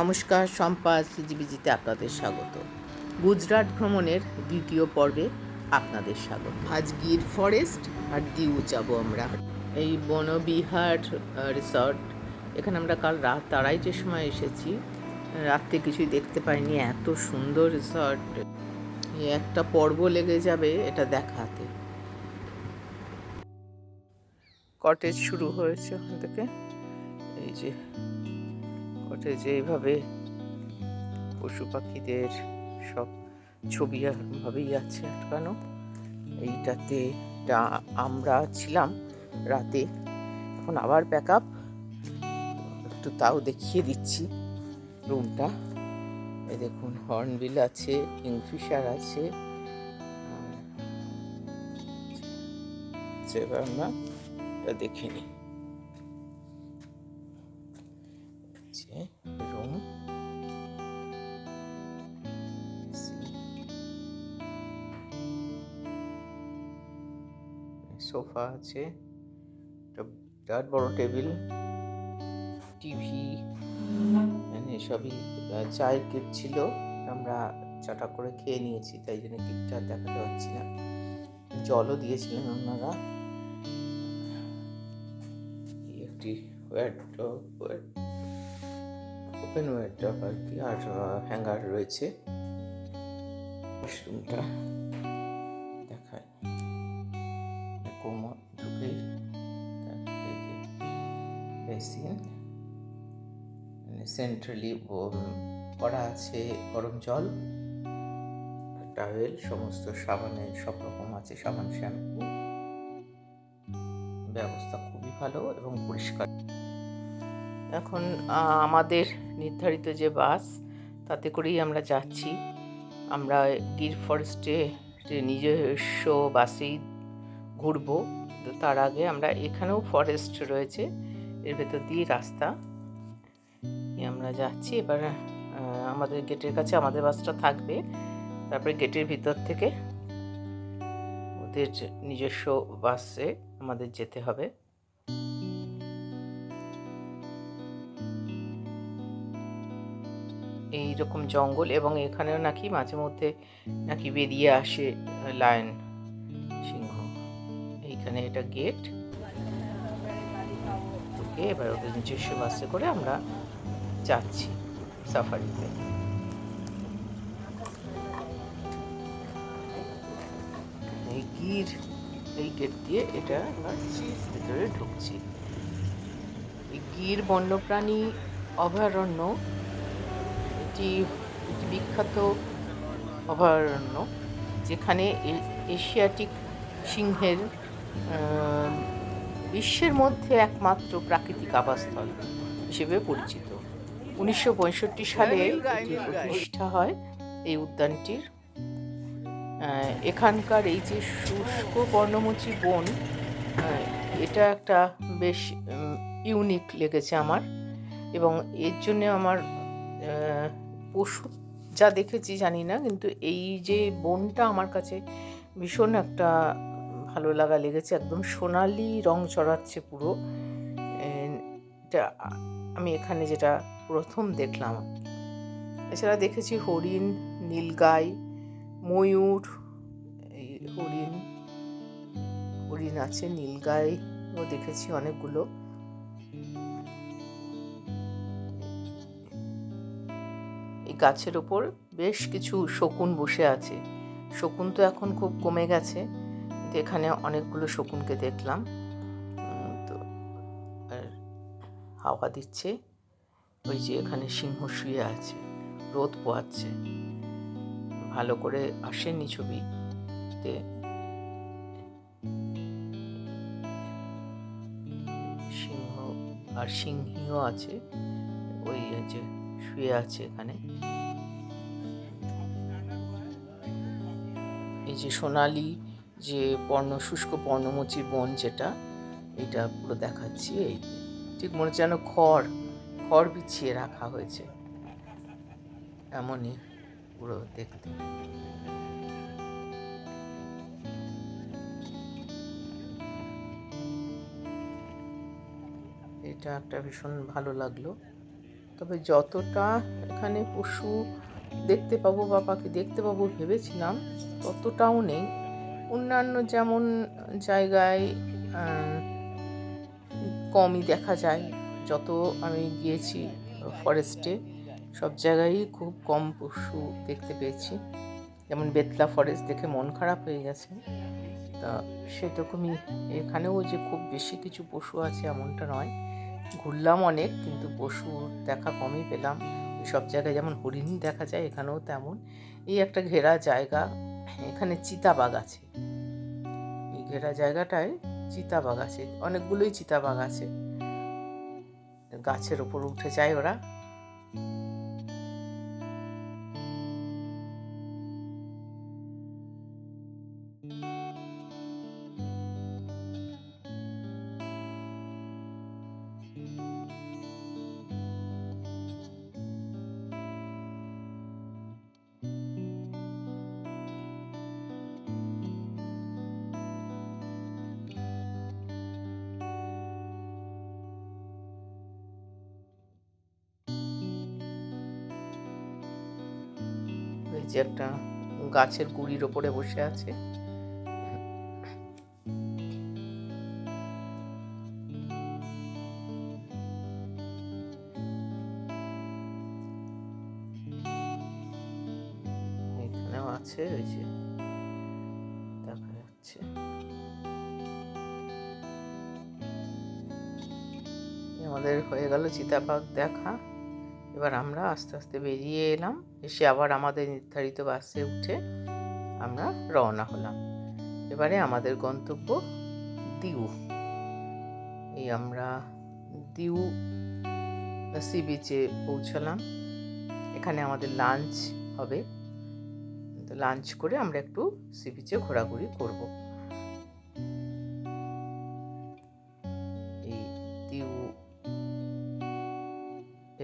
নমস্কার, শম্পা সিজিবিজিতে আপনাদের স্বাগত। গুজরাট ভ্রমণের দ্বিতীয় পর্বে আপনাদের স্বাগত। আজ গির ফরেস্ট আর দিউ যাব আমরা। এই বনবিহার রিসর্ট, এখানে আমরা কাল রাত আড়াইটের সময় এসেছি। রাত্রে কিছুই দেখতে পাইনি, এত সুন্দর রিসর্ট। একটা পর্ব লেগে যাবে এটা দেখাতে। কটেজ শুরু হয়েছে ওখান থেকে, এই যে কটেজে এইভাবে পশু পাখিদের সব ছবি ভাবেই আছে আটকানো। এইটাতে আমরা ছিলাম রাতে, এখন আবার প্যাক আপ, একটু তাও দেখিয়ে দিচ্ছি রুমটা। এই দেখুন, হর্নবিল আছে, কিংফিশার আছে। এবার আমরা এটা দেখে নিই। রুম, সোফা আছে, একটা বিরাট বড় টেবিল, টিভি, মানে সবই। চায়ের কেক ছিল, আমরা চাটা করে খেয়ে নিয়েছি, তাই জন্য কেকটা দেখাতে পারছি না। জলও দিয়েছিলেন ওনারা। একটি ওপেন ওয়ারড্রপ আর কি, আর হ্যাঙ্গার রয়েছে। ওয়াশরুমটা দেখায়, কোমর ঢুকেই বেসিন, সেন্ট্রালি করা আছে গরম জল, টাওয়েল, সমস্ত সাবানের সব রকম আছে, সাবান, শ্যাম্পু। ব্যবস্থা খুবই ভালো এবং পরিষ্কার। এখন আমাদের নির্ধারিত যে বাস, তাতে করেই আমরা যাচ্ছি। আমরা গির ফরেস্টে নিজস্ব বাসেই ঘুরবো। তো তার আগে আমরা, এখানেও ফরেস্ট রয়েছে, এর ভেতর দিয়ে রাস্তা আমরা যাচ্ছি। এবার আমাদের গেটের কাছে আমাদের বাসটা থাকবে, তারপরে গেটের ভিতর থেকে ওদের নিজস্ব বাসে আমাদের যেতে হবে। এই রকম জঙ্গল, এবং এখানেও নাকি মাঝে মধ্যে নাকি বেরিয়ে আসে লায়ন, সিংহ। এইখানে এটা গেট থেকে এবার ওদের নিজস্ব বাসে করে আমরা যাচ্ছি সাফারিতে। এই গির, এই গেট দিয়ে এটা এবার ভিতরে ঢুকছি। এই গির বন্যপ্রাণী অভয়ারণ্য, এটি বিখ্যাত অভয়ারণ্য, যেখানে এশিয়াটিক সিংহের বিশ্বের মধ্যে একমাত্র প্রাকৃতিক আবাসস্থল হিসেবে পরিচিত। 1965 সালে এটি প্রতিষ্ঠা হয় এই উদ্যানটির। এখানকার এই যে শুষ্ক পর্ণমোচী বন, এটা একটা বেশ ইউনিক লেগেছে আমার, এবং এর জন্যে আমার পশু যা দেখেছি জানি না, কিন্তু এই যে বনটা আমার কাছে ভীষণ একটা ভালো লাগা লেগেছে। একদম সোনালি রং চড়াচ্ছে পুরো। এটা আমি এখানে যেটা প্রথম দেখলাম। এছাড়া দেখেছি হরিণ, নীলগাই, ময়ূর। এই হরিণ আছে, নীলগাইও দেখেছি অনেকগুলো। এই গাছের ওপর বেশ কিছু শকুন বসে আছে। শকুন তো এখন খুব কমে গেছে, কিন্তু এখানে অনেকগুলো শকুনকে দেখলাম। তো হাওয়া দিচ্ছে, ওই যে এখানে সিংহ শুয়ে আছে, রোদ পোয়াচ্ছে। ভালো করে আসেনি ছবিতে। সিংহ আর সিংহীও আছে, ওই যে শুয়ে আছে এখানে। এই যে সোনালি যে শুষ্ক পর্ণমোচী বন, যেটা এটা পুরো দেখাচ্ছি। এই ঠিক মনে হচ্ছে যেন খড় বিছিয়ে রাখা হয়েছে, এমনই পুরো দেখতে। এটা একটা ভীষণ ভালো লাগলো। তো তবে যতটা এখানে পশু দেখতে পাবো বা পাখি দেখতে পাবো ভেবেছিলাম ততটাও নেই। অন্যান্য যেমন জায়গায় কমই দেখা যায়। যত আমি গিয়েছি ফরেস্টে সব জায়গায়ই খুব কম পশু দেখতে পেয়েছি। যেমন বেতলা ফরেস্ট দেখে মন খারাপ হয়ে গেছে। তা সেরকমই এখানেও যে খুব বেশি কিছু পশু আছে এমনটা নয়। ঘুরলাম অনেক, কিন্তু পশু দেখা কমই পেলাম। সব জায়গায় যেমন হরিণ দেখা যায় এখানেও তেমন। এই একটা ঘেরা জায়গা, এখানে চিতাবাঘ আছে। এই ঘেরা জায়গাটায় চিতাবাঘ আছে, অনেকগুলোই চিতাবাঘ আছে। গাছের উপর উঠে যায় ওরা। এই যে একটা গাছের গুড়ির ওপরে বসে আছে। এখানেও আছে, ওই যে দেখা যাচ্ছে। আমাদের হয়ে গেল চিতাবাঘ দেখা। এবার আমরা আস্তে আস্তে বেরিয়ে এলাম, এসে আবার আমাদের নির্ধারিত বাসে উঠে আমরা রওনা হলাম। এবারে আমাদের গন্তব্য দিউ। এই আমরা দিউ সি বিচে পৌঁছলাম। এখানে আমাদের লাঞ্চ হবে, তো লাঞ্চ করে আমরা একটু সি বিচে ঘোরাঘুরি করব। এই দিউ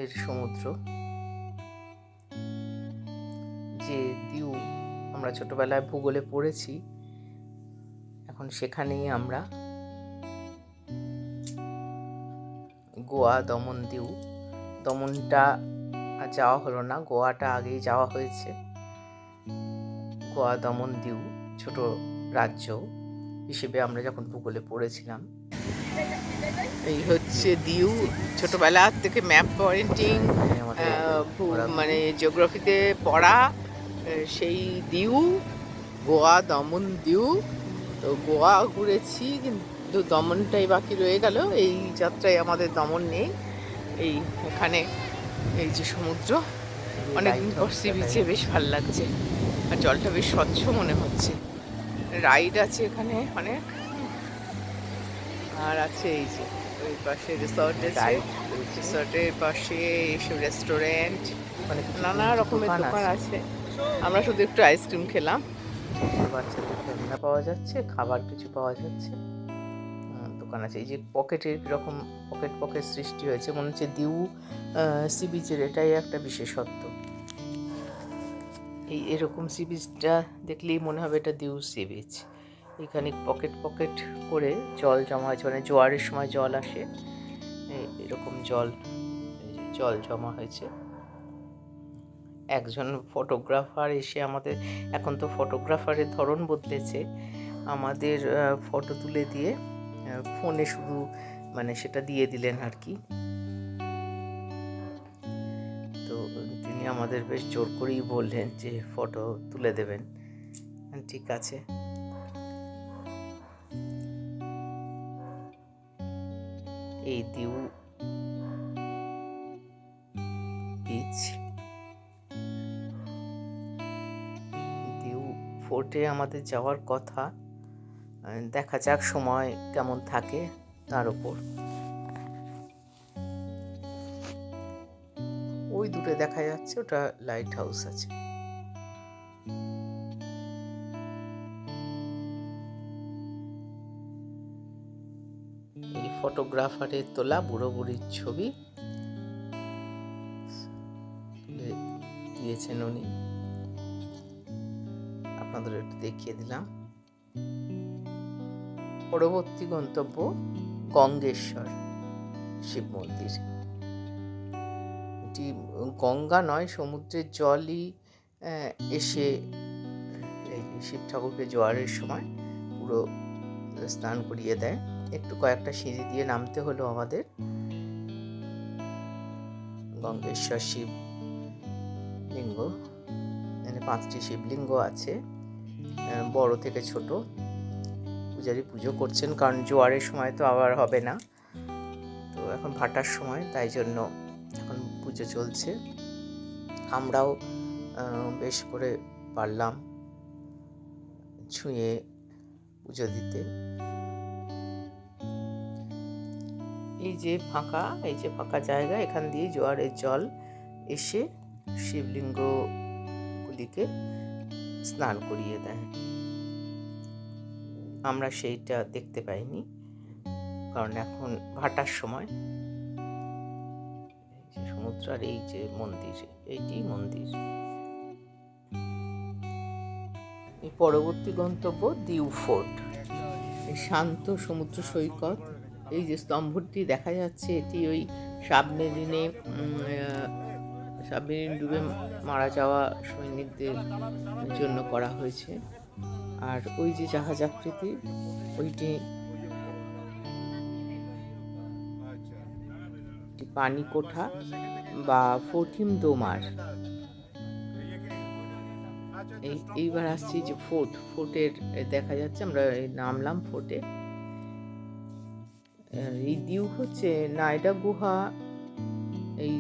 এর সমুদ্র, যে দিউ আমরা ছোটবেলায় ভূগোলে পড়েছি, এখন সেখানেই আমরা। গোয়া, দমন, দিউ। দমনটা যাওয়া হলো না, গোয়াটা আগেই যাওয়া হয়েছে। গোয়া, দমন, দিউ ছোট রাজ্য হিসেবে আমরা যখন ভূগোলে পড়েছিলাম। এই হচ্ছে দিউ। ছোটবেলা থেকে ম্যাপ পয়েন্টিং মানে জিওগ্রাফিতে পড়া সেই দিউ, গোয়া, দমন, দিউ। তো গোয়া ঘুরেছি, কিন্তু দমনটাই বাকি রয়ে গেল। এই যাত্রায় আমাদের দমন নেই। এই এখানে এই যে সমুদ্র, অনেকদিন পর সি বিচে বেশ ভালো লাগছে, আর জলটা বেশ স্বচ্ছ মনে হচ্ছে। রাইড আছে এখানে অনেক, আর আছে এই যে ওই পাশে রিসর্ট আছে, রিসর্টের পাশে এইসব রেস্টুরেন্ট, নানা রকমের দোকান আছে। আমরা শুধু একটু আইসক্রিম খেলাম। বাচ্চাদের খেলনা পাওয়া যাচ্ছে, খাবার কিছু পাওয়া যাচ্ছে, দোকান আছে। এই যে পকেটের এরকম পকেট পকেট সৃষ্টি হয়েছে, মনে হচ্ছে দিউ সি বিচের এটাই একটা বিশেষত্ব। এই এরকম সি বিচটা দেখলেই মনে হবে এটা দিউ সি বিচ। এখানে পকেট পকেট করে জল জমা হয়েছে, মানে জোয়ারের সময় জল আসে, এরকম জল জমা হয়েছে। একজন ফটোগ্রাফার এসে আমাদের, এখন তো ফটোগ্রাফারের ধরন বদলেছে, আমাদের ফটো তুলে দিয়ে ফোনে শুধু মানে সেটা দিয়ে দিলেন আর কি। তো তিনি আমাদের বেশ জোর করেই বললেন যে ফটো তুলে দেবেন। ঠিক আছে। এই দিউ বিচ, দিউ ফোর্টে আমাদের যাওয়ার কথা, দেখা যাক সময় কেমন থাকে তার উপর। ওই দূরে দেখা যাচ্ছে ওটা লাইট হাউস আছে। এই ফটোগ্রাফারের তোলা বুড়ো বুড়ির ছবি দিয়েছেন উনি, আপনাদের একটু দেখিয়ে দিলাম। পরবর্তী গন্তব্য গঙ্গেশ্বর শিব মন্দির। এটি গঙ্গা নয়, সমুদ্রের জলই এসে এই শিব ঠাকুরকে জোয়ারের সময় পুরো স্নান করিয়ে দেয়। একটু কয়েকটা সিঁড়ি দিয়ে নামতে হলো আমাদের। গঙ্গেশ্বর শিব লিঙ্গ, এখানে 5টি শিবলিঙ্গ আছে, বড় থেকে ছোট। পূজারী পুজো করছেন, কারণ জোয়ারের সময় তো আবার হবে না, তো এখন ভাটার সময়, তাই জন্য এখন পুজো চলছে। আমরাও বেশ করে পারলাম ছুঁয়ে পুজো দিতে। এই যে ফাঁকা জায়গা, এখান দিয়ে জোয়ারের জল এসে শিবলিঙ্গগুলিকে স্নান করিয়ে দেয়। আমরা সেইটা দেখতে পাইনি, কারণ এখন ভাটার সময়। সমুদ্র আর এই যে মন্দির, এইটি মন্দির। এই পরবর্তী গন্তব্য দিউ ফোর্ট, শান্ত সমুদ্র সৈকত। এই যে স্তম্ভটি দেখা যাচ্ছে, এটি ওই সাবমেরিন ডুবে মারা যাওয়া সৈনিকদের জন্য করা হয়েছে। আর ওই যে জাহাজ আকৃতি, ওইটি পানি কোঠা বা ফোর্টিম দোমার। এইবার আসছি যে ফোর্টের দেখা যাচ্ছে, আমরা নামলাম ফোর্টে। এই দিউ হচ্ছে নায়ডা গুহা, এই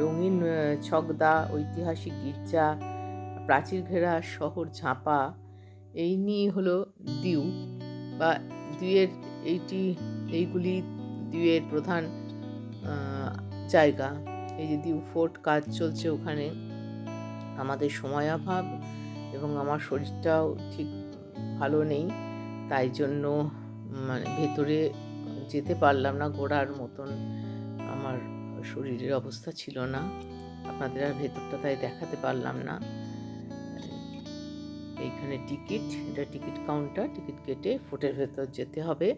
রঙিন ছকদা, ঐতিহাসিক গির্জা, প্রাচীর ঘেরা শহর ঝাঁপা, এই নিয়ে হলো দিউ বা দিউয়ের এইগুলি দিউয়ের প্রধান জায়গা। এই যে দিউ ফোর্ট কাজ চলছে ওখানে। আমাদের সময়াভাব এবং আমার শরীরটাও ঠিক ভালো নেই, তাই জন্য মানে ভেতরে যেতে পারলাম না, ঘোরার মতন আমার শরীরের অবস্থা ছিল না। আপনাদের আর ভেতরটা তাই দেখাতে পারলাম না। এইখানে এটা টিকিট কাউন্টার, টিকিট কেটে ফোর্টের ভেতর যেতে হবে।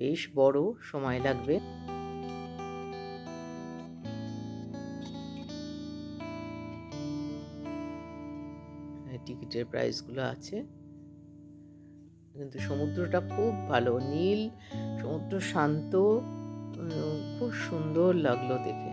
বেশ বড়, সময় লাগবে। টিকিটের প্রাইসগুলো আছে, কিন্তু সমুদ্রটা খুব ভালো, নীল সমুদ্র, শান্ত, খুব সুন্দর লাগলো দেখে।